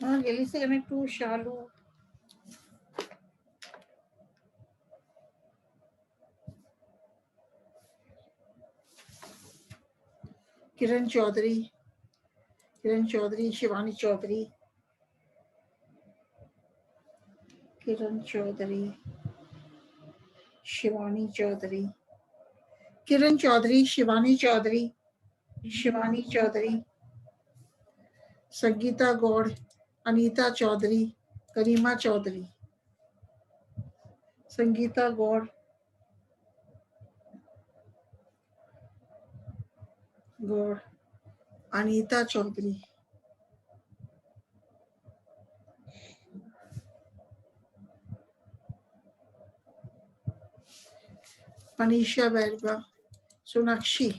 हाँ जल्दी से कनेक्ट टू शालू। किरण चौधरी, किरण चौधरी, शिवानी चौधरी, किरण चौधरी, शिवानी चौधरी, किरण चौधरी, शिवानी चौधरी, शिवानी चौधरी, संगीता गौड़, अनीता चौधरी, करीमा चौधरी, संगीता गौड़, गौड़, अनीता चौधरी, मनीषा बैरवा, सोनाक्षी,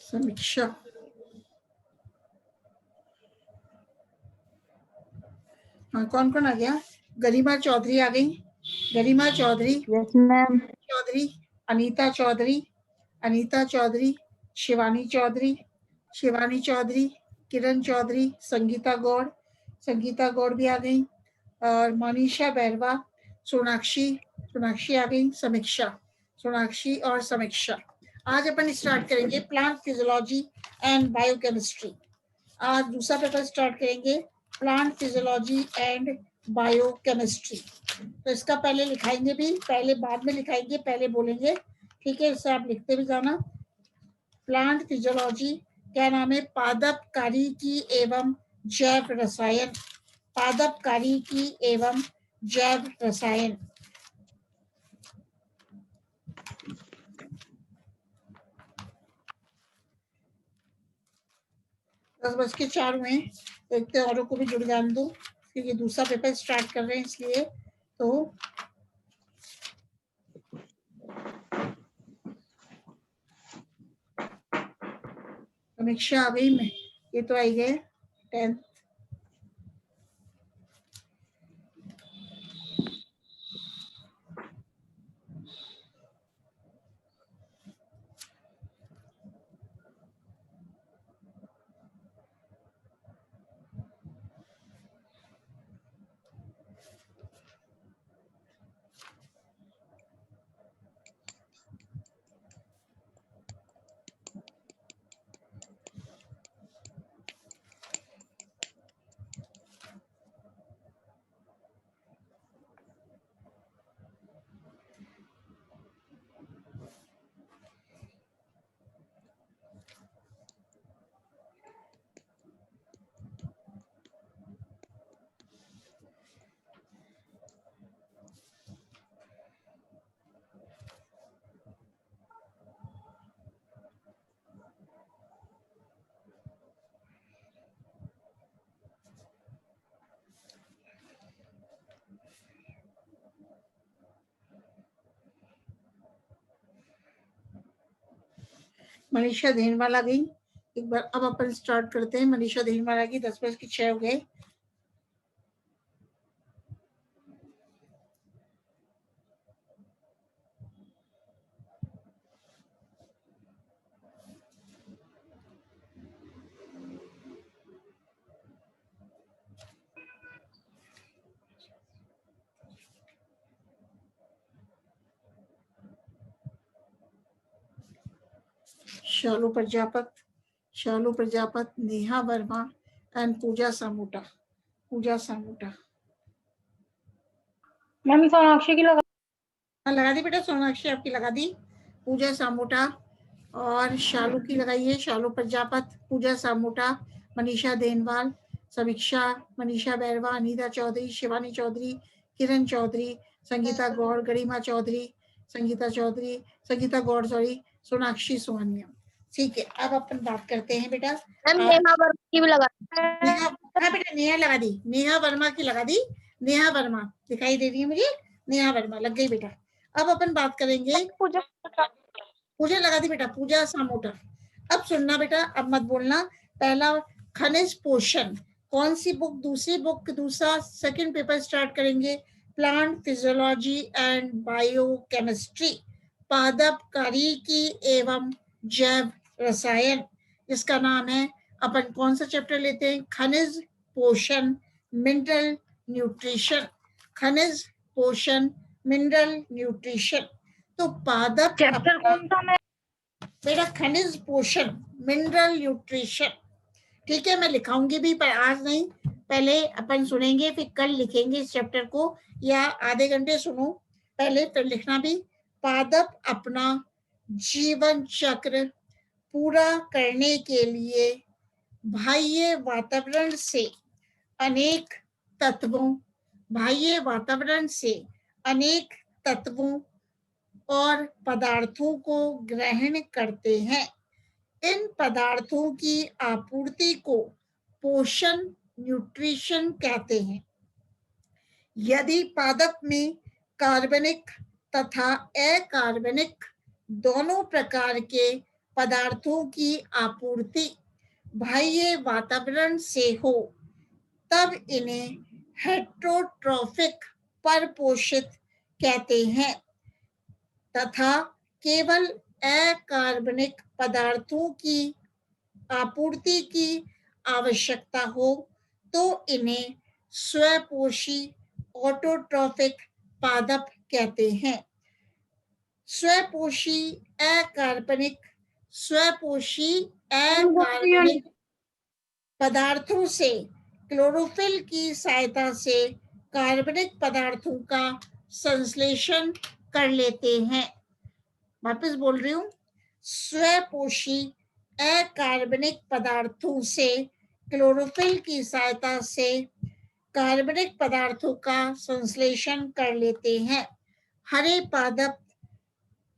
समीक्षा, हाँ कौन कौन आ गया? गरिमा चौधरी आ गई, गरिमा चौधरी, यस मैम, चौधरी, अनीता चौधरी, अनीता चौधरी, शिवानी चौधरी, शिवानी चौधरी, किरण चौधरी, संगीता गौड़, संगीता गौड़ भी आ गई, और मनीषा बैरवा, सोनाक्षी, सोनाक्षी आ गई, समीक्षा, सोनाक्षी और समीक्षा। आज अपन स्टार्ट करेंगे प्लांट फिजियोलॉजी एंड बायोकेमिस्ट्री। आज दूसरा पेपर स्टार्ट करेंगे, प्लांट फिजियोलॉजी एंड बायोकेमिस्ट्री। तो इसका पहले लिखाएंगे भी, पहले बाद में लिखाएंगे, पहले बोलेंगे, ठीक है? इससे आप लिखते भी जाना। प्लांट फिजियोलॉजी क्या नाम है? पादपकारी की एवं जैव रसायन, पादपकारी की एवं जैव रसायन। 10:04 हुए, देखते औरों को भी जुड़ जाने दो, क्योंकि दूसरा पेपर स्टार्ट कर रहे हैं इसलिए। तो समीक्षा आ गई, मैं ये तो आई गए 10th। मनीषा धेनवाल आ गई। एक बार अब अपन स्टार्ट करते हैं। मनीषा धेनवाल आ गई, 10:06 हो गए। शालू प्रजापत, शालू प्रजापत, नेहा वर्मा एंड पूजा सामोटा, पूजा सामोटा। मैम सोनाक्षी की लगा दी बेटा, सोनाक्षी आपकी लगा दी, पूजा सामोटा और शालू की लगाइए, शालू प्रजापत, पूजा सामोटा, मनीषा धेनवाल, समीक्षा, मनीषा बैरवा, अनीता चौधरी, शिवानी चौधरी, किरण चौधरी, संगीता गौड़, गरिमा चौधरी, संगीता चौधरी, संगीता गौड़ सॉरी, सोनाक्षी सोहनिया। ठीक है, अब अपन बात करते हैं बेटा। नेहा वर्मा की भी लगा, हाँ बेटा नेहा लगा दी, नेहा वर्मा की लगा दी, नेहा वर्मा दिखाई दे रही है मुझे, नेहा वर्मा लग गई बेटा। अब अपन बात करेंगे, पूजा लगा दी बेटा, पूजा सामोटा। अब सुनना बेटा, अब मत बोलना। पहला खनिज पोषण, कौन सी बुक? दूसरी बुक, दूसरा सेकंड पेपर स्टार्ट करेंगे, प्लांट फिजियोलॉजी एंड बायोकेमिस्ट्री, पादप कार्यकी एवं जैव रसायन। इसका नाम है, अपन कौन सा चैप्टर लेते हैं? खनिज पोषण, मिनरल न्यूट्रिशन। खनिज पोषण, मिनरल न्यूट्रिशन। तो पादप चैप्टर कौन सा मैं? मेरा खनिज पोषण, मिनरल न्यूट्रिशन। ठीक है, मैं लिखाऊंगी भी पर आज नहीं, पहले अपन सुनेंगे फिर कल लिखेंगे इस चैप्टर को, या आधे घंटे सुनो पहले फिर लिखना भी। पादप अपना जीवन चक्र पूरा करने के लिए बाह्य वातावरण से अनेक तत्वों बाह्य वातावरण से अनेक तत्वों और पदार्थों को ग्रहण करते हैं। इन पदार्थों की आपूर्ति को पोषण, न्यूट्रिशन कहते हैं। यदि पादप में कार्बनिक तथा अकार्बनिक दोनों प्रकार के पदार्थों की आपूर्ति बाह्य वातावरण से हो, तब इन्हें हेटेरोट्रॉफिक परपोषित कहते हैं, तथा केवल अकार्बनिक पदार्थों की आपूर्ति की आवश्यकता हो तो इन्हें स्वपोषी ऑटोट्रॉफिक पादप कहते हैं। स्वपोषी अकार्बनिक स्वपोषी अकार्बनिक पदार्थों से क्लोरोफिल की सहायता से कार्बनिक पदार्थों का संश्लेषण कर लेते हैं। वापस बोल रही हूँ, स्वपोषी अकार्बनिक पदार्थों से क्लोरोफिल की सहायता से कार्बनिक पदार्थों का संश्लेषण कर लेते हैं। हरे पादप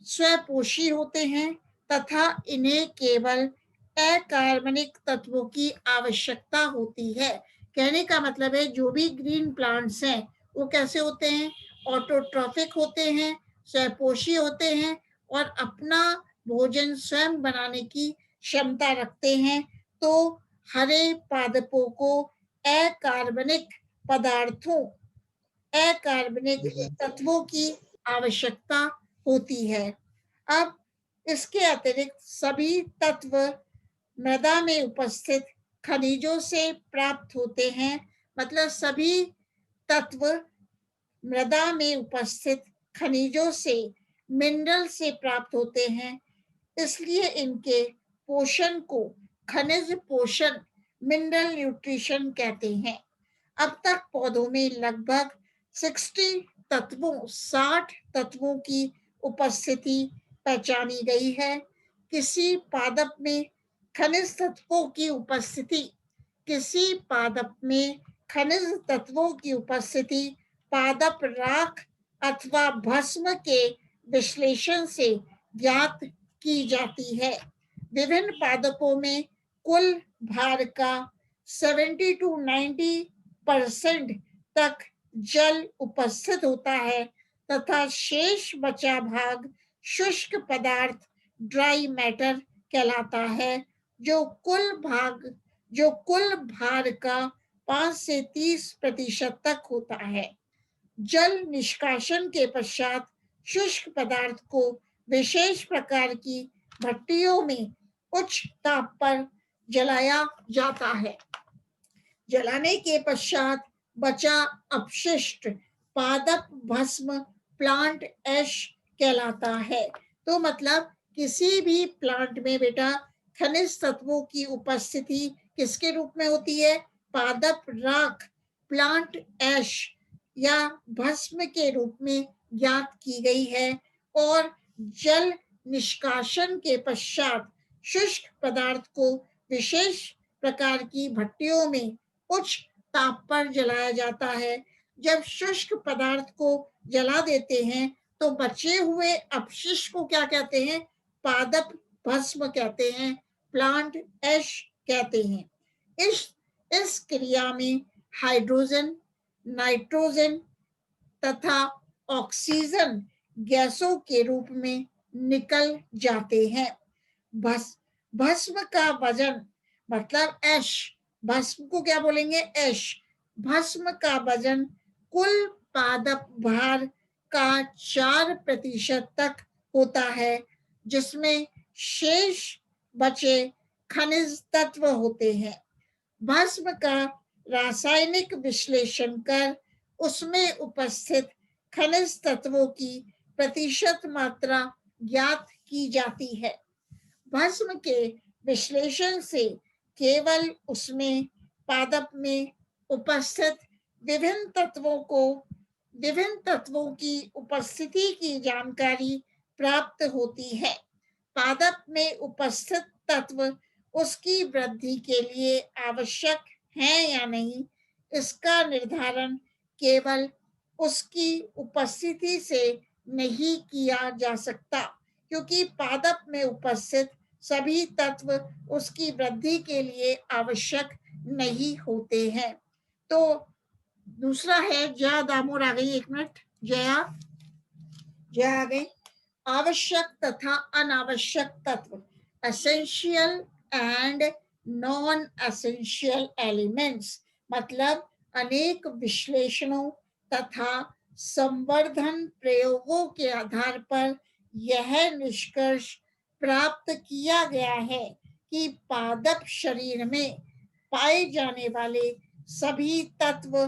स्वपोषी होते हैं तथा इन्हें केवल अकार्बनिक तत्वों की आवश्यकता होती है। कहने का मतलब है जो भी ग्रीन प्लांट्स हैं वो कैसे होते हैं? ऑटोट्रॉफिक होते हैं, स्वपोषी होते हैं और अपना भोजन स्वयं बनाने की क्षमता रखते हैं। तो हरे पादपों को अकार्बनिक पदार्थों अकार्बनिक तत्वों की आवश्यकता होती है। अब इसके अतिरिक्त सभी तत्व मृदा में उपस्थित खनिजों से प्राप्त होते हैं। मतलब सभी तत्व मृदा में उपस्थित खनिजों से, मिनरल से प्राप्त होते हैं, इसलिए इनके पोषण को खनिज पोषण, मिनरल न्यूट्रिशन कहते हैं। अब तक पौधों में लगभग 60 तत्वों की उपस्थिति पहचानी गई है। किसी पादप में खनिज तत्वों की उपस्थिति किसी पादप में खनिज तत्वों की उपस्थिति पादप राख अथवा भस्म के विश्लेषण से ज्ञात की जाती है। विभिन्न पादपों में कुल भार का 70 to 90% तक जल उपस्थित होता है तथा शेष बचा भाग शुष्क पदार्थ, ड्राई मैटर कहलाता है, जो कुल भार का 5 से 30% तक होता है। जल निष्कासन के पश्चात शुष्क पदार्थ को विशेष प्रकार की भट्टियों में उच्च ताप पर जलाया जाता है। जलाने के पश्चात बचा अपशिष्ट पादप भस्म, प्लांट ऐश कहलाता है। तो मतलब किसी भी प्लांट में बेटा खनिज तत्वों की उपस्थिति किसके रूप में होती है? पादप राख, प्लांट ऐश या भस्म के रूप में ज्ञात की गई है। और जल निष्कासन के पश्चात शुष्क पदार्थ को विशेष प्रकार की भट्टियों में उच्च ताप पर जलाया जाता है। जब शुष्क पदार्थ को जला देते हैं तो बचे हुए अपशिष्ट को क्या कहते हैं? पादप भस्म कहते हैं, प्लांट ऐश कहते हैं। इस क्रिया में हाइड्रोजन, नाइट्रोजन तथा ऑक्सीजन गैसों के रूप में निकल जाते हैं। भस्म का वजन मतलब ऐश, भस्म को क्या बोलेंगे? ऐश। भस्म का वजन कुल पादप भार का 4% तक होता है, जिसमें शेष बचे खनिज तत्व होते हैं। भस्म का रासायनिक विश्लेषण कर उसमें उपस्थित खनिज तत्वों की प्रतिशत मात्रा ज्ञात की जाती है। भस्म के विश्लेषण से केवल उसमें पादप में उपस्थित विभिन्न तत्वों की उपस्थिति की जानकारी प्राप्त होती है। पादप में उपस्थित तत्व उसकी वृद्धि के लिए आवश्यक हैं या नहीं, इसका निर्धारण केवल उसकी उपस्थिति से नहीं किया जा सकता, क्योंकि पादप में उपस्थित सभी तत्व उसकी वृद्धि के लिए आवश्यक नहीं होते हैं। तो दूसरा है, जया दामोर आ गई, 1 मिनट। जया जया आ गई। आवश्यक तथा अनावश्यक तत्व, essential and non essential elements, मतलब अनेक विश्लेषणों तथा संवर्धन प्रयोगों के आधार पर यह निष्कर्ष प्राप्त किया गया है कि पादप शरीर में पाए जाने वाले सभी तत्व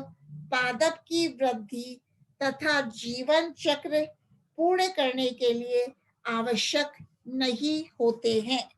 पादप की वृद्धि तथा जीवन चक्र पूर्ण करने के लिए आवश्यक नहीं होते हैं।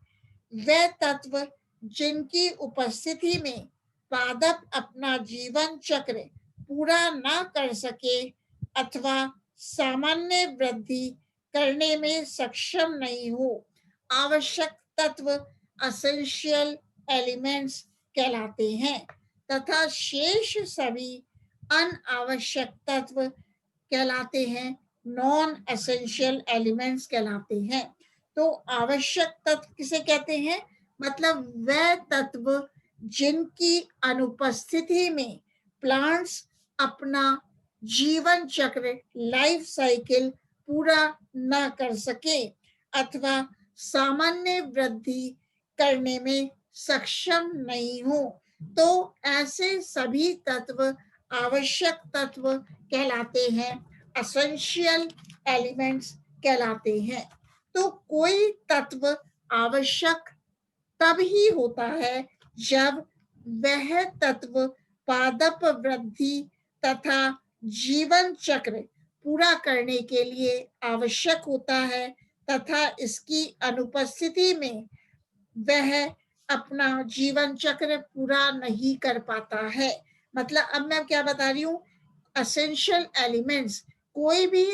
वे तत्व जिनकी उपस्थिति में पादप अपना जीवन चक्र पूरा न कर सके अथवा सामान्य वृद्धि करने में सक्षम नहीं हो, आवश्यक तत्व एसेंशियल एलिमेंट्स कहलाते हैं, तथा शेष सभी अनावश्यक तत्व कहलाते हैं, नॉन एसेंशियल एलिमेंट्स कहलाते हैं। तो आवश्यक तत्व किसे कहते हैं? मतलब वह तत्व जिनकी अनुपस्थिति में प्लांट्स अपना जीवन चक्र, लाइफ साइकिल पूरा न कर सके अथवा सामान्य वृद्धि करने में सक्षम नहीं हो, तो ऐसे सभी तत्व आवश्यक तत्व कहलाते हैं, एसेंशियल एलिमेंट्स कहलाते हैं। तो कोई तत्व आवश्यक तब ही होता है जब वह तत्व पादप वृद्धि तथा जीवन चक्र पूरा करने के लिए आवश्यक होता है तथा इसकी अनुपस्थिति में वह अपना जीवन चक्र पूरा नहीं कर पाता है। मतलब अब मैं क्या बता रही हूँ, एसेंशियल एलिमेंट्स, कोई भी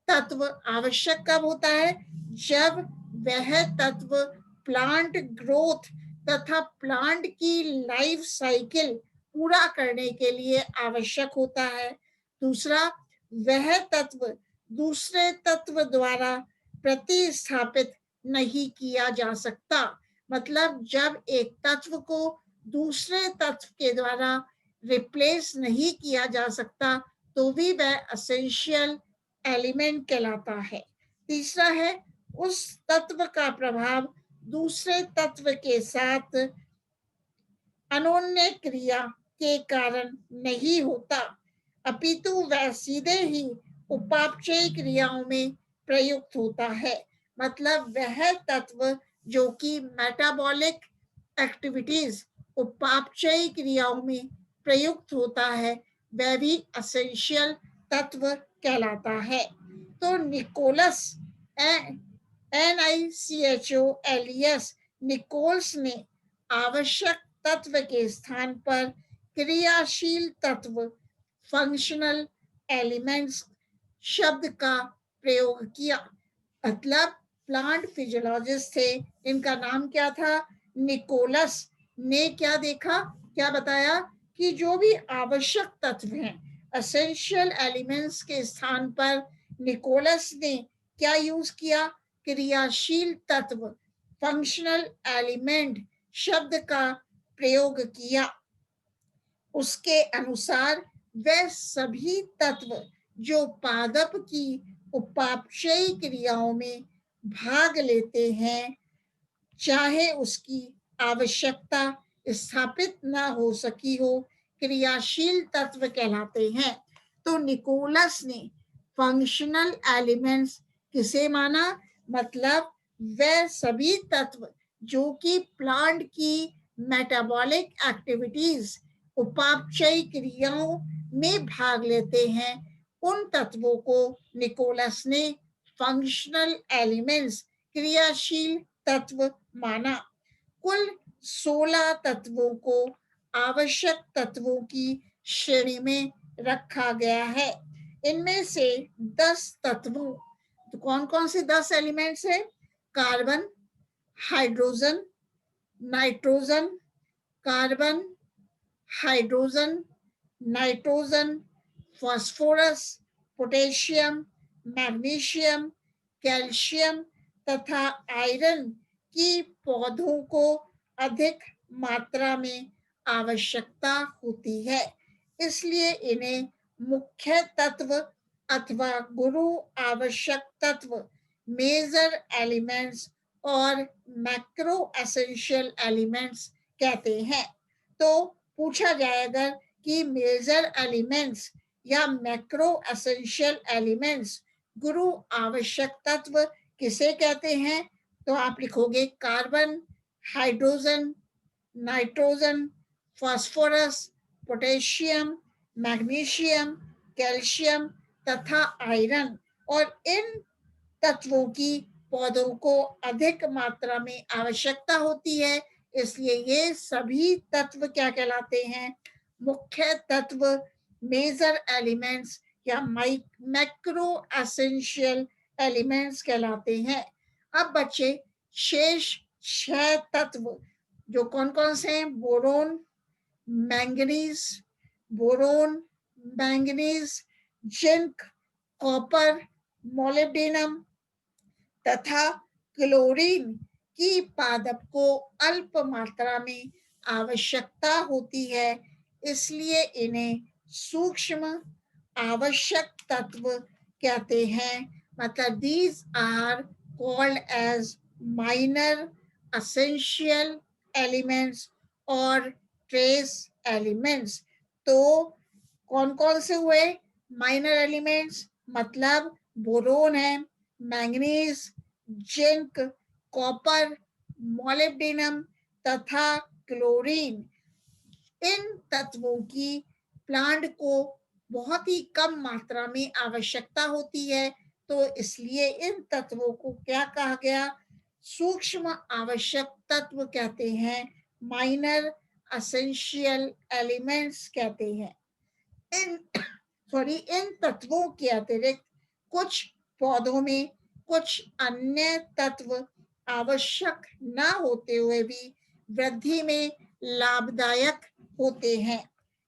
तत्व आवश्यक कब होता है? जब वह तत्व प्लांट ग्रोथ तथा प्लांट की लाइफ साइकिल पूरा करने के लिए आवश्यक होता है। दूसरा, वह तत्व दूसरे तत्व द्वारा प्रतिस्थापित नहीं किया जा सकता। मतलब जब एक तत्व को दूसरे तत्व के द्वारा रिप्लेस नहीं किया जा सकता, तो भी वह एसेंशियल एलिमेंट कहलाता है। तीसरा है, उस तत्व का प्रभाव दूसरे तत्व के साथ अनोन्य क्रिया के कारण नहीं होता, अपितु वह सीधे ही उपापचयी क्रियाओं में प्रयुक्त होता है। मतलब वह तत्व जो कि मेटाबॉलिक एक्टिविटीज, उपापचयी क्रियाओं में प्रयुक्त होता है, वह भी एसेंशियल तत्व कहलाता है। तो निकोलस, NICHOLES, निकोल्स ने आवश्यक तत्व के स्थान पर क्रियाशील तत्व, फंक्शनल एलिमेंट्स शब्द का प्रयोग किया। मतलब प्लांट फिजियोलॉजिस्ट थे, इनका नाम क्या था? निकोलस ने क्या देखा, क्या बताया कि जो भी आवश्यक तत्व हैं, एसेंशियल एलिमेंट्स के स्थान पर निकोलस ने क्या यूज किया? क्रियाशील तत्व, फंक्शनल एलिमेंट शब्द का प्रयोग किया। उसके अनुसार वह सभी तत्व जो पादप की उपापचयी क्रियाओं में भाग लेते हैं, चाहे उसकी आवश्यकता स्थापित न हो सकी हो, क्रियाशील तत्व कहलाते हैं। तो निकोलस ने फंक्शनल एलिमेंट्स किसे माना? मतलब वह सभी तत्व जो कि प्लांट की मेटाबॉलिक एक्टिविटीज, उपापचयी क्रियाओं में भाग लेते हैं, उन तत्वों को निकोलस ने फंक्शनल एलिमेंट्स, क्रियाशील तत्व माना। कुल 16 तत्वों को आवश्यक तत्वों की श्रेणी में रखा गया है। इनमें से 10 तत्वों, तो कौन कौन से 10 एलिमेंट्स हैं? Carbon, hydrogen, nitrogen, carbon, hydrogen, nitrogen, phosphorus, potassium, magnesium, calcium तथा आयरन की पौधों को अधिक मात्रा में आवश्यकता होती है, इसलिए इन्हें मुख्य तत्व अथवा गुरु आवश्यक तत्व, मेजर एलिमेंट्स और मैक्रो एसेंशियल एलिमेंट्स कहते हैं। तो पूछा जाएगा कि मेजर एलिमेंट्स या मैक्रो एसेंशियल एलिमेंट्स, गुरु आवश्यक तत्व किसे कहते हैं? तो आप लिखोगे carbon, hydrogen, nitrogen, phosphorus, potassium, magnesium, calcium तथा आयरन। और इन तत्वों की पौधों को अधिक मात्रा में आवश्यकता होती है, इसलिए ये सभी तत्व क्या कहलाते हैं? मुख्य तत्व, मेजर एलिमेंट्स या मैक्रो एसेंशियल एलिमेंट्स कहलाते हैं। अब बच्चे शेष 6 तत्व जो कौन कौन से हैं? Boron, manganese, boron, manganese, zinc, copper, molybdenum तथा क्लोरीन की पादप को अल्प मात्रा में आवश्यकता होती है, इसलिए इन्हें सूक्ष्म आवश्यक तत्व कहते हैं। मतलब these are called as minor essential elements और trace elements। तो कौन कौन से हुए माइनर एलिमेंट्स? मतलब बोरोन है, मैंगनीज, जिंक, कॉपर, मोलिब्डेनम तथा क्लोरीन। इन तत्वों की प्लांट को बहुत ही कम मात्रा में आवश्यकता होती है, तो इसलिए इन तत्वों को क्या कहा गया? सूक्ष्म आवश्यक तत्व कहते हैं, माइनर एसेंशियल एलिमेंट्स कहते हैं। इन तत्वों के अतिरिक्त कुछ पौधों में कुछ अन्य तत्व आवश्यक न होते हुए भी वृद्धि में लाभदायक होते हैं।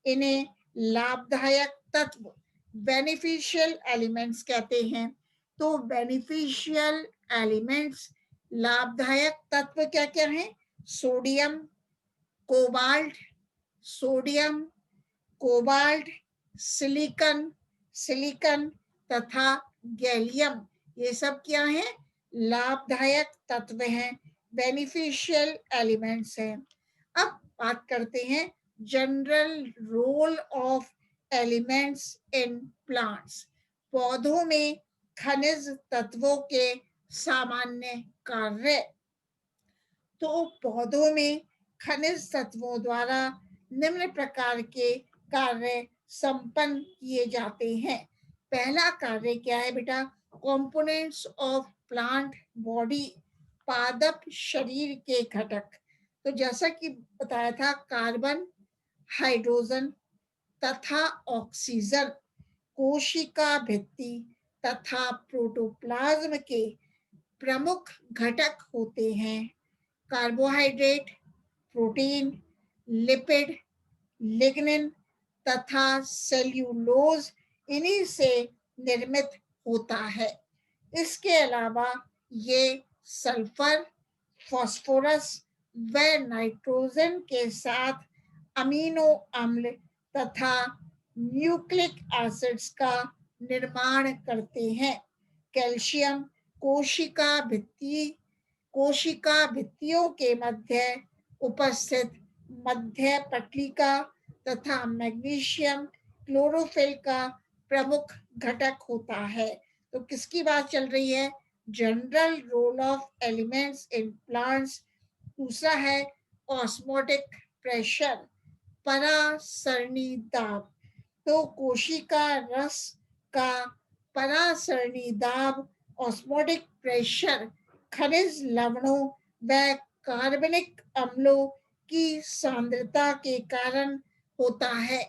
इन्हें लाभदायक तत्व, बेनिफिशियल एलिमेंट्स कहते हैं। तो बेनिफिशियल एलिमेंट्स, लाभदायक तत्व क्या क्या हैं? Sodium, cobalt, sodium, cobalt, silicon, silicon तथा गैलियम, ये सब क्या है? लाभदायक तत्व हैं, बेनिफिशियल एलिमेंट्स हैं। अब बात करते हैं general role of elements in plants. पौधों में खनिज तत्वों के सामान्य कार्य। तो पौधों में खनिज तत्वों द्वारा निम्न प्रकार के कार्य संपन्न किए जाते हैं। पहला कार्य क्या है बेटा? कंपोनेंट्स ऑफ प्लांट बॉडी, पादप शरीर के घटक। तो जैसा कि बताया था, कार्बन, हाइड्रोजन तथा ऑक्सीजन कोशिका भित्ति तथा प्रोटोप्लाज्म के प्रमुख घटक होते हैं। कार्बोहाइड्रेट, प्रोटीन, लिपिड, लिग्निन तथा सेल्यूलोज इन्हीं से निर्मित होता है। इसके अलावा ये सल्फर, फास्फोरस व नाइट्रोजन के साथ अमीनो अम्ल तथा न्यूक्लिक एसिड्स का निर्माण करते हैं। कैल्शियम कोशिका भित्ति कोशिका भित्तियों के मध्य उपस्थित मध्य पटलिका तथा मैग्नीशियम क्लोरोफिल का प्रमुख घटक होता है। तो किसकी बात चल रही है? General role of elements in plants. दूसरा है ऑस्मोटिक प्रेशर, परासरणी दाब। तो कोशिका रस का परासरणी दाब ऑस्मोटिक प्रेशर खनिज लवणों व कार्बनिक अम्लों की सांद्रता के कारण होता है।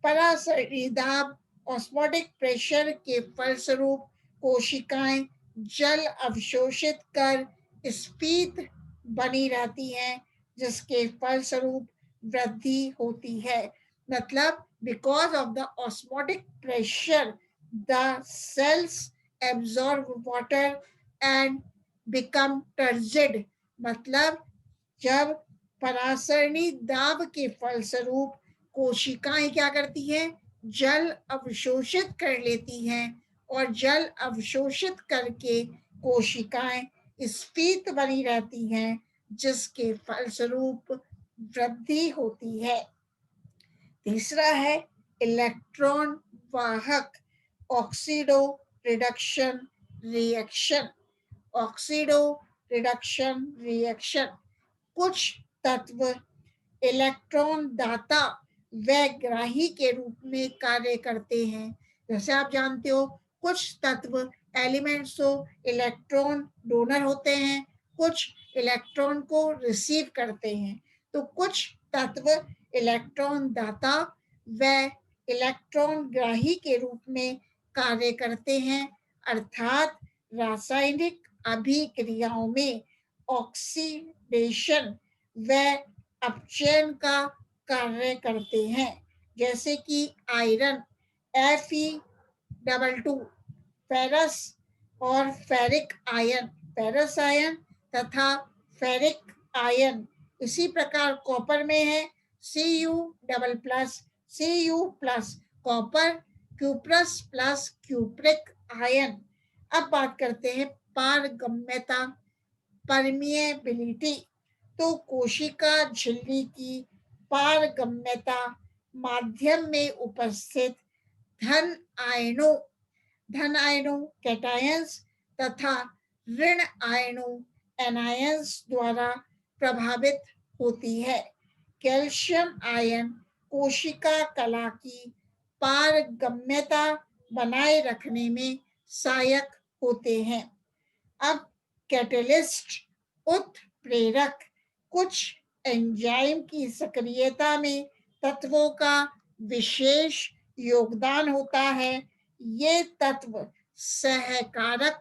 परासरणी दाब ऑस्मोटिक प्रेशर के फलस्वरूप कोशिकाएं जल अवशोषित कर स्फीत बनी रहती हैं, जिसके फलस्वरूप वृद्धि होती है। मतलब because of the osmotic pressure the cells absorb water and become turgid। मतलब जब परासरणी दाब के फलस्वरूप कोशिकाएं क्या करती हैं? जल अवशोषित कर लेती हैं और जल अवशोषित करके कोशिकाएं स्फीत बनी रहती हैं, जिसके फलस्वरूप वृद्धि होती है। तीसरा है इलेक्ट्रॉन वाहक oxido reduction reaction. Oxido reduction reaction कुछ तत्व इलेक्ट्रॉन दाता व ग्राही के रूप में कार्य करते हैं। जैसे आप जानते हो कुछ तत्व एलिमेंट्स तो इलेक्ट्रॉन डोनर होते हैं, कुछ इलेक्ट्रॉन को रिसीव करते हैं। तो कुछ तत्व इलेक्ट्रॉन दाता व इलेक्ट्रॉन ग्राही के रूप में कार्य करते हैं, अर्थात रासायनिक अभिक्रियाओं में ऑक्सीडेशन व अपचयन का कार्य करते हैं। जैसे कि आयरन Fe2, फेरस और फेरिक आयन, फेरस आयन तथा फेरिक आयन। इसी प्रकार कॉपर में है Cu++, copper, cuprous plus cupric ion. अब बात करते हैं पारगम्यता, परमिएबिलिटी। तो कोशिका झिल्ली की पारगम्यता माध्यम में उपस्थित धन आयनों कैटायंस तथा ऋण आयनों एनायंस द्वारा प्रभावित होती है। कैल्शियम आयन कोशिका कला की पारगम्यता बनाए रखने में सहायक होते हैं। अब कैटलिस्ट उत्प्रेरक कुछ एंजाइम की सक्रियता में तत्वों का विशेष योगदान होता है। ये तत्व सहकारक,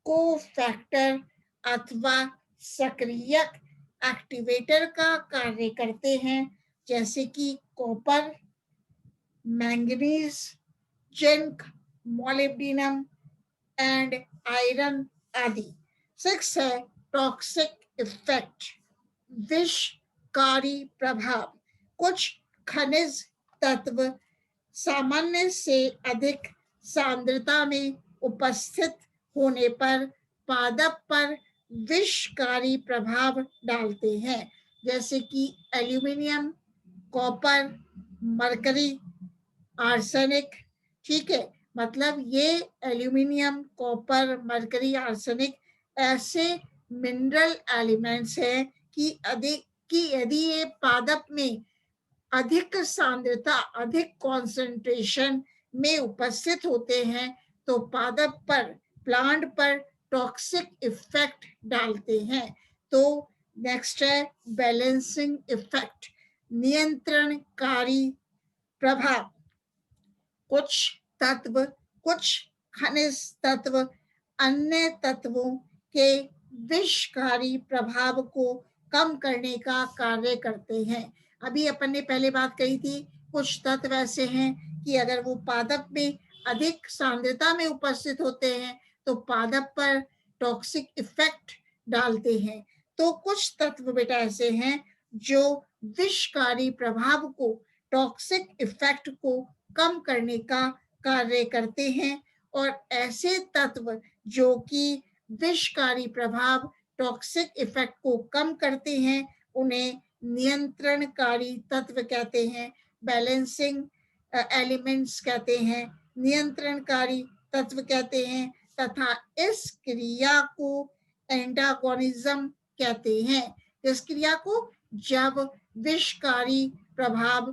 कोफैक्टर अथवा सक्रियक एक्टिवेटर का कार्य करते हैं, जैसे कि copper, manganese, zinc, molybdenum and iron आदि। 6 है टॉक्सिक इफेक्ट, विषकारी प्रभाव। कुछ खनिज तत्व सामान्य से अधिक सांद्रता में उपस्थित होने पर पादप पर विषकारी प्रभाव डालते हैं, जैसे कि एल्यूमिनियम, कॉपर, मरकरी, आर्सेनिक। ठीक है, मतलब ये एल्यूमिनियम, कॉपर, मरकरी, आर्सेनिक ऐसे मिनरल एलिमेंट्स हैं कि यदि ये पादप में अधिक सांद्रता, अधिक कॉन्सेंट्रेशन में उपस्थित होते हैं तो पादप पर, प्लांट पर टॉक्सिक इफेक्ट डालते हैं। तो नेक्स्ट है बैलेंसिंग इफेक्ट, नियंत्रणकारी प्रभाव। कुछ खनिज तत्व अन्य तत्वों के विषकारी प्रभाव को कम करने का कार्य करते हैं। अभी अपन ने पहले बात कही थी, कुछ तत्व ऐसे हैं कि अगर वो पादप में अधिक सांद्रता में उपस्थित होते हैं तो पादप पर टॉक्सिक इफेक्ट डालते हैं। तो कुछ तत्व बेटा ऐसे हैं जो विषकारी प्रभाव को, टॉक्सिक इफेक्ट को कम करने का कार्य करते हैं, और ऐसे तत्व जो कि विषकारी प्रभाव टॉक्सिक इफेक्ट को कम करते हैं, उन्हें नियंत्रणकारी तत्व कहते हैं, बैलेंसिंग एलिमेंट्स कहते हैं, नियंत्रणकारी तत्व कहते हैं, तथा इस क्रिया को एंटागोनिज्म कहते हैं। इस क्रिया को जब विषकारी प्रभाव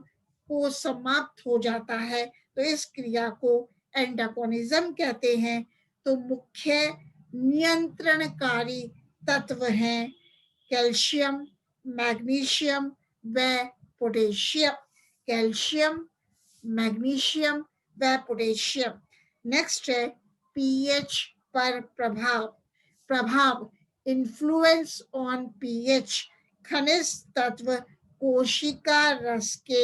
को समाप्त हो जाता है तो इस क्रिया को एंटागोनिज्म कहते हैं। तो मुख्य नियंत्रणकारी तत्व हैं कैल्शियम, मैग्नीशियम व पोटेशियम। कैल्शियम, मैग्नीशियम व पोटेशियम। नेक्स्ट है पीएच पर प्रभाव। प्रभाव, इन्फ्लुएंस ऑन पीएच। खनिज तत्व कोशिका रस के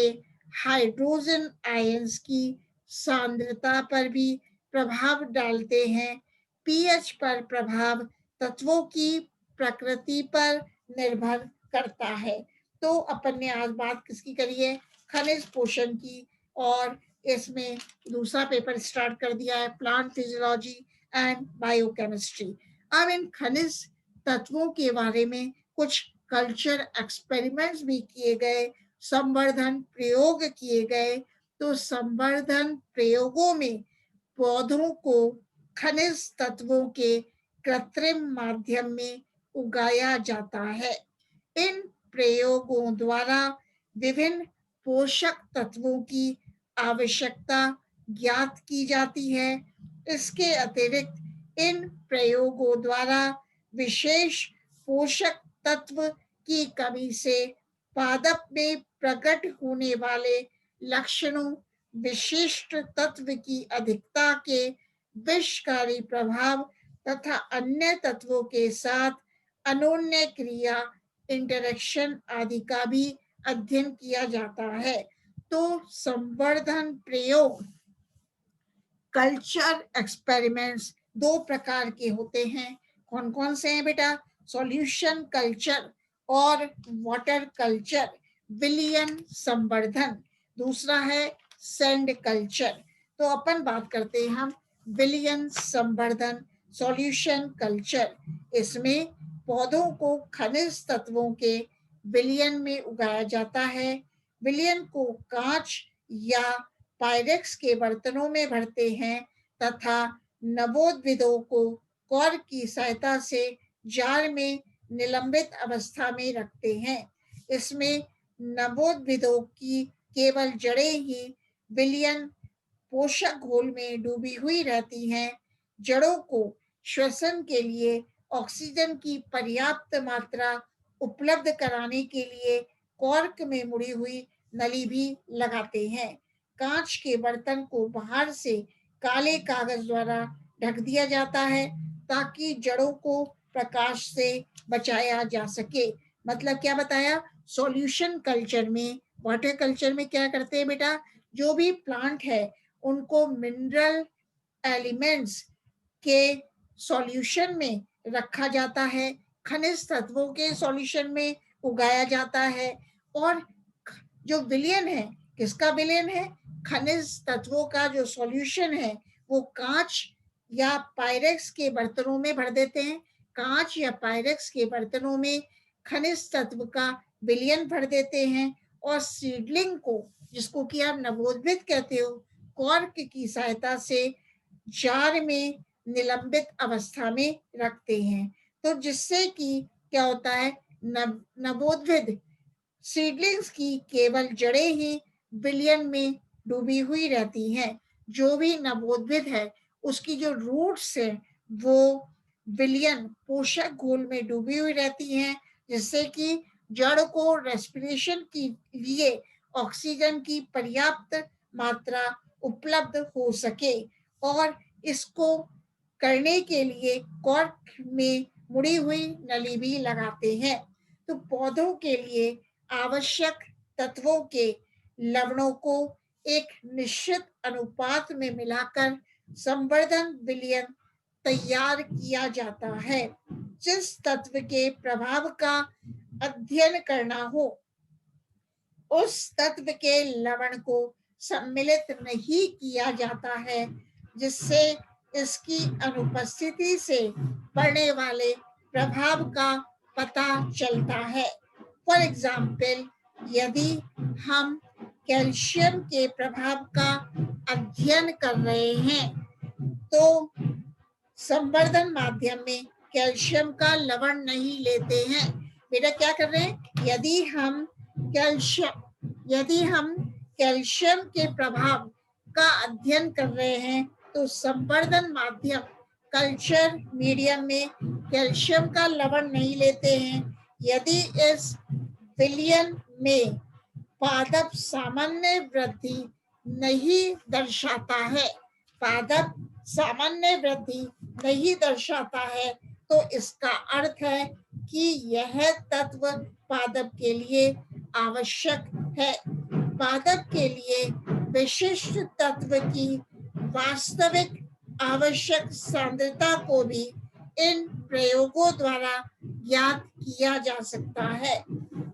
हाइड्रोजन आयंस की सांद्रता पर भी प्रभाव डालते हैं। पीएच पर प्रभाव तत्वों की प्रकृति पर निर्भर करता है। तो अपन ने आज बात किसकी करी है? खनिज पोषण की। और इसमें दूसरा पेपर स्टार्ट कर दिया है, प्लांट फिजियोलॉजी एंड बायोकेमिस्ट्री। अब इन खनिज तत्वों के बारे में कुछ कल्चर एक्सपेरिमेंट्स भी किए गए, संवर्धन प्रयोग किए गए। तो संवर्धन प्रयोगों में पौधों को खनिज तत्वों के कृत्रिम माध्यम में उगाया जाता है। इन प्रयोगों द्वारा विभिन्न पोषक तत्वों की आवश्यकता ज्ञात की जाती है। इसके अतिरिक्त इन प्रयोगों द्वारा विशेष पोषक तत्व की कमी से पादप में प्रकट होने वाले लक्षणों, विशिष्ट तत्व की अधिकता के विषकारी प्रभाव तथा अन्य तत्वों के साथ अनोन्य क्रिया, इंटरेक्शन आदि का भी अध्ययन किया जाता है। तो संवर्धन प्रयोग, कल्चर एक्सपेरिमेंट्स दो प्रकार के होते हैं। कौन कौन से हैं बेटा? सॉल्यूशन कल्चर और वाटर कल्चर। विलयन संवर्धन। दूसरा है सैंड कल्चर। तो अपन बात करते हैं हम विलयन संवर्धन, सॉल्यूशन कल्चर। इसमें पौधों को खनिज तत्वों के विलयन में उगाया जाता है। विलयन को कांच या पायरेक्स के बर्तनों में भरते हैं तथा नवोद्भिदों को कॉर्क की सहायता से जार में निलंबित अवस्था में रखते हैं। इसमें नवोद्भिदों की केवल जड़ें ही विलयन पोषक घोल में डूबी हुई रहती हैं। जड़ों को श्वसन के लिए ऑक्सीजन की पर्याप्त मात्रा उपलब्ध कराने के लिए कॉर्क में मुड़ी हुई नली भी लगाते हैं। कांच के बर्तन को बाहर से काले कागज द्वारा ढक दिया जाता है ताकि जड़ों को प्रकाश से बचाया जा सके। मतलब क्या बताया? सॉल्यूशन कल्चर में, वाटर कल्चर में क्या करते हैं बेटा? जो भी प्लांट है उनको मिनरल एलिमेंट्स के सॉल्यूशन में रखा जाता है, खनिज तत्वों के सॉल्यूशन में उगाया जाता है। और जो विलयन है, किसका विलयन है? खनिज तत्वों का जो सॉल्यूशन है वो कांच या पायरेक्स के बर्तनों में भर देते हैं। कांच या पायरेक्स के बर्तनों में खनिज तत्व का विलयन भर देते हैं और सीडलिंग को, जिसको कि आप नवोद्भिद कहते हो, कॉर्क की सहायता से जार में निलंबित अवस्था में रखते हैं। तो जिससे कि क्या होता है? नवोद्भिद सीडलिंग्स की केवल जड़ें ही विलयन में डूबी हुई रहती हैं। जो भी नवोद्भिद है उसकी जो रूट्स है वो विलयन पोषक घोल में डूबी हुई रहती हैं, जिससे कि जड़ को रेस्पिरेशन के लिए ऑक्सीजन की पर्याप्त मात्रा उपलब्ध हो सके। और इसको करने के लिए कॉर्क में मुड़ी हुई नली भी लगाते हैं। तो पौधों के लिए आवश्यक तत्वों के लवणों को एक निश्चित अनुपात में मिलाकर संवर्धन विलयन तैयार किया जाता है। जिस तत्व के प्रभाव का अध्ययन करना हो उस तत्व के लवण को सम्मिलित नहीं किया जाता है, जिससे इसकी अनुपस्थिति से पड़ने वाले प्रभाव का पता चलता है। फॉर एग्जाम्पल, यदि हम कैल्शियम के प्रभाव का अध्ययन कर रहे हैं तो संवर्धन माध्यम में कैल्शियम का लवण नहीं लेते हैं। बेटा क्या कर रहे हैं, यदि हम कैल्शियम के प्रभाव का अध्ययन कर रहे हैं तो संवर्धन माध्यम कल्चर मीडियम में कैल्शियम का लवण नहीं लेते हैं। यदि इस विलयन में पादप सामान्य वृद्धि नहीं दर्शाता है, पादप सामान्य वृद्धि नहीं दर्शाता है, तो इसका अर्थ है कि यह तत्व पादप के लिए आवश्यक है। पादप के लिए विशिष्ट तत्व की वास्तविक आवश्यक सांद्रता को भी इन प्रयोगों द्वारा ज्ञात किया जा सकता है।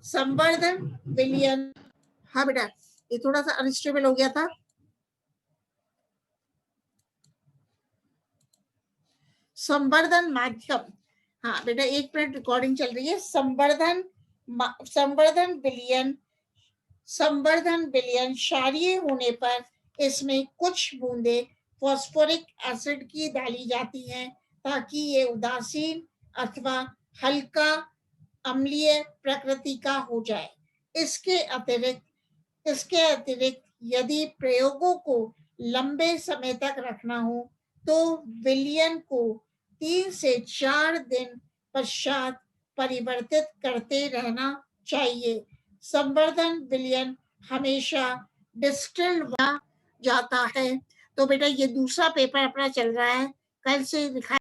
संवर्धन विलयन, हाँ बेटा ये थोड़ा सा अनस्टेबल हो गया था। संवर्धन माध्यम, हाँ बेटा एक मिनट रिकॉर्डिंग चल रही है। संवर्धन विलयन क्षारीय होने पर इसमें कुछ बूंदे फास्फोरिक एसिड की डाली जाती हैं ताकि ये उदासीन अथवा हल्का अम्लीय प्रकृति का हो जाए। इसके अतिरिक्त यदि प्रयोगों को लंबे समय तक रखना हो तो विलयन को 3 से 4 दिन पश्चात परिवर्तित करते रहना चाहिए। संवर्धन विलयन हमेशा डिस्टिल्ड जाता है। तो बेटा ये दूसरा पेपर अपना चल रहा है, कल से दिखाया